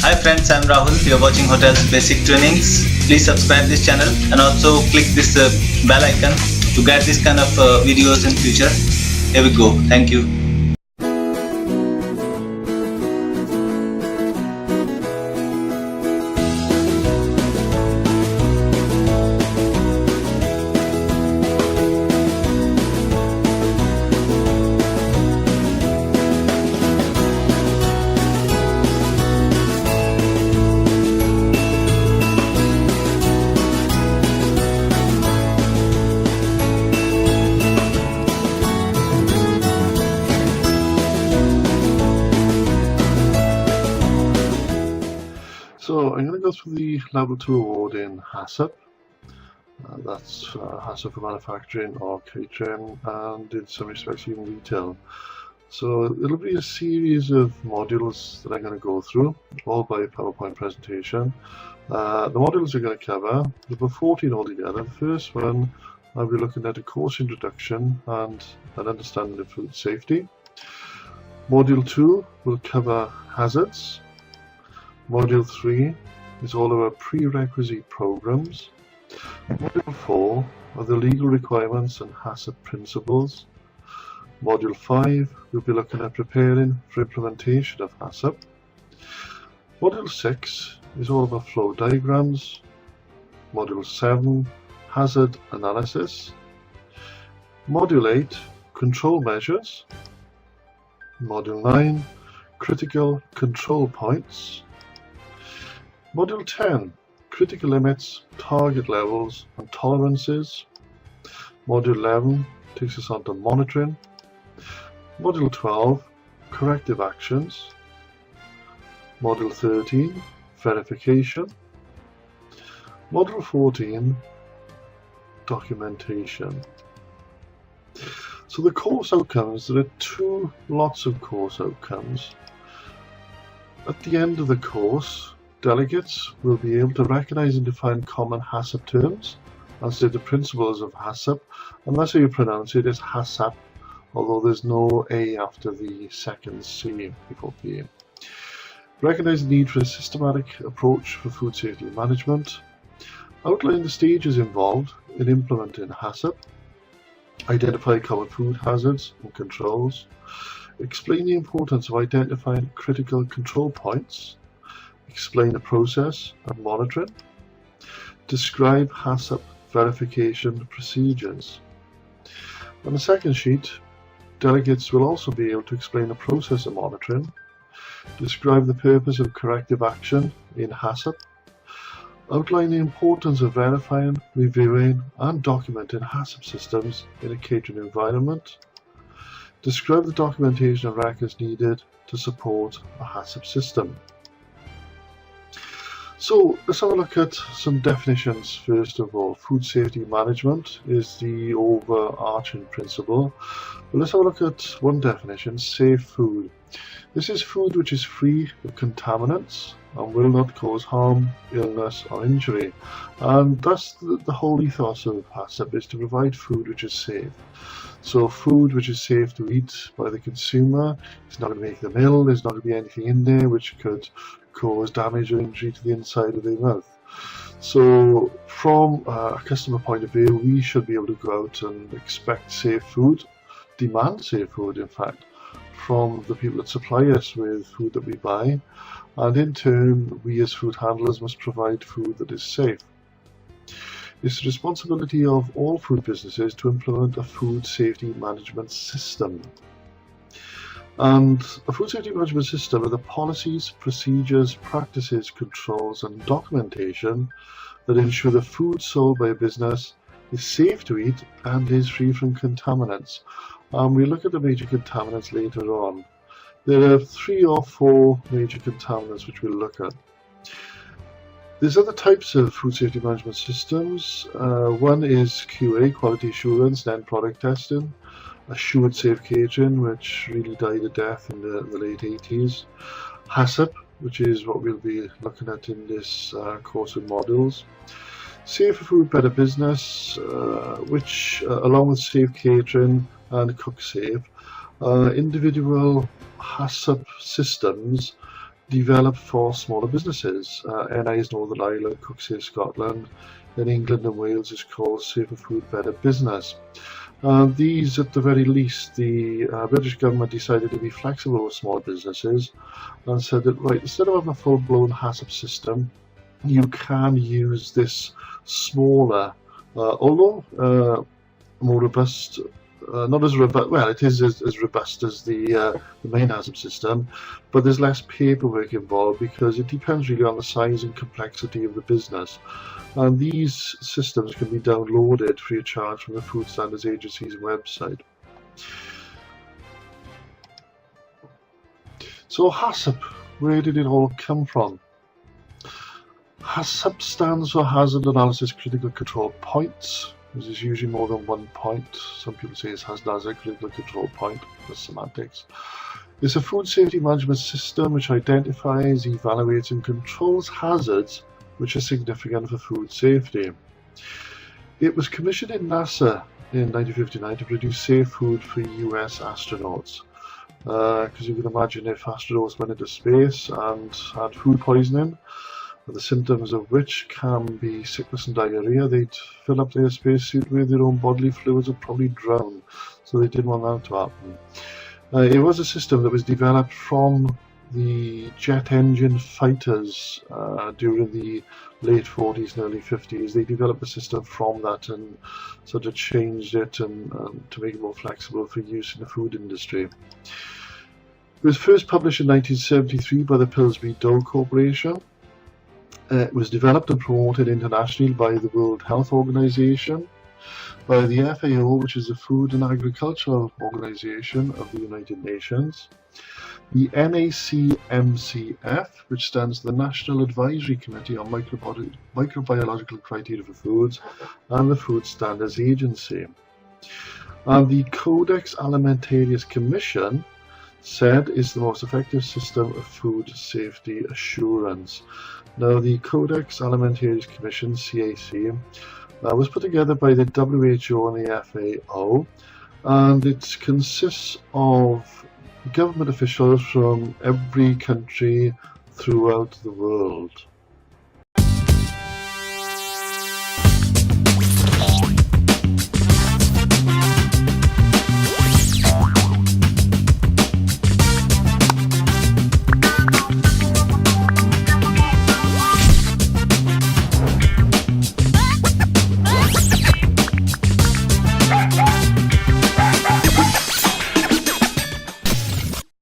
Hi friends, I'm Rahul. You're watching Hotels Basic Trainings. Please subscribe this channel and also click this bell icon to get this kind of videos in future. Here we go. Thank you. So I'm going to go through the Level 2 award in HACCP. That's HACCP for manufacturing or catering, and in some respects even retail. So it'll be a series of modules that I'm going to go through, all by a PowerPoint presentation. The modules are going to cover, there were 14 altogether. The first one, I'll be looking at a course introduction and an understanding of food safety. Module 2 will cover hazards. Module 3 is all of our prerequisite programs. Module 4 are the legal requirements and HACCP principles. Module 5 we'll be looking at preparing for implementation of HACCP. Module 6 is all about flow diagrams. Module 7 hazard analysis. Module 8 control measures. Module 9 critical control points. Module 10, critical limits, target levels and tolerances. Module 11 takes us on to monitoring. Module 12, corrective actions. Module 13, verification. Module 14, documentation. So the course outcomes, there are two lots of course outcomes. At the end of the course, delegates will be able to recognise and define common HACCP terms and state the principles of HACCP, and that's how you pronounce it, is HACCP, although there's no A after the second C before P. Recognise the need for a systematic approach for food safety management. Outline the stages involved in implementing HACCP. Identify common food hazards and controls. Explain the importance of identifying critical control points. Explain the process and monitoring. Describe HACCP verification procedures. On the second sheet, delegates will also be able to explain the process of monitoring, describe the purpose of corrective action in HACCP, outline the importance of verifying, reviewing and documenting HACCP systems in a catering environment, describe the documentation and records needed to support a HACCP system. So let's have a look at some definitions first of all. Food safety management is the overarching principle. But let's have a look at one definition, safe food. This is food which is free of contaminants and will not cause harm, illness or injury. And that's the whole ethos of HACCP, is to provide food which is safe. So food which is safe to eat by the consumer, it's not going to make them ill, there's not going to be anything in there which could cause damage or injury to the inside of their mouth. So from a customer point of view, we should be able to go out and expect safe food, demand safe food in fact, from the people that supply us with food that we buy, and in turn we as food handlers must provide food that is safe. It's the responsibility of all food businesses to implement a food safety management system. And a food safety management system are the policies, procedures, practices, controls and documentation that ensure the food sold by a business is safe to eat and is free from contaminants. We'll look at the major contaminants later on. There are 3 or 4 major contaminants which we'll look at. There's other types of food safety management systems. One is QA, quality assurance and end product testing. Assured safe catering, which really died a death in the late 80s. HACCP, which is what we'll be looking at in this course of modules. Safer Food, Better Business, which along with safe catering and cook safe, individual HACCP systems developed for smaller businesses. NI is Northern Ireland, Cooksafe Scotland. In England and Wales is called Safer Food, Better Business. These, at the very least, the British government decided to be flexible with small businesses and said that, right, instead of having a full-blown HACCP system, you can use this smaller, although more robust, not as robust, well, it is as robust as the main HACCP system, but there's less paperwork involved because it depends really on the size and complexity of the business. And these systems can be downloaded free of charge from the Food Standards Agency's website. So HACCP, where did it all come from? HACCP stands for Hazard Analysis Critical Control Points. There's usually more than one point. Some people say it's hazard critical control point. That's semantics. It's a food safety management system which identifies, evaluates and controls hazards which are significant for food safety. It was commissioned in NASA in 1959 to produce safe food for US astronauts. Because you can imagine if astronauts went into space and had food poisoning, the symptoms of which can be sickness and diarrhea, they'd fill up their spacesuit with their own bodily fluids and probably drown. So they didn't want that to happen. It was a system that was developed from the jet engine fighters during the late 40s and early 50s. They developed a system from that and sort of changed it and to make it more flexible for use in the food industry. It was first published in 1973 by the Pillsbury-Dow Corporation. It was developed and promoted internationally by the World Health Organization, by the FAO, which is the Food and Agricultural Organization of the United Nations, the NACMCF, which stands for the National Advisory Committee on Microbiological Criteria for Foods, and the Food Standards Agency. And the Codex Alimentarius Commission said is the most effective system of food safety assurance. Now, the Codex Alimentarius Commission, CAC, was put together by the WHO and the FAO, and it consists of government officials from every country throughout the world.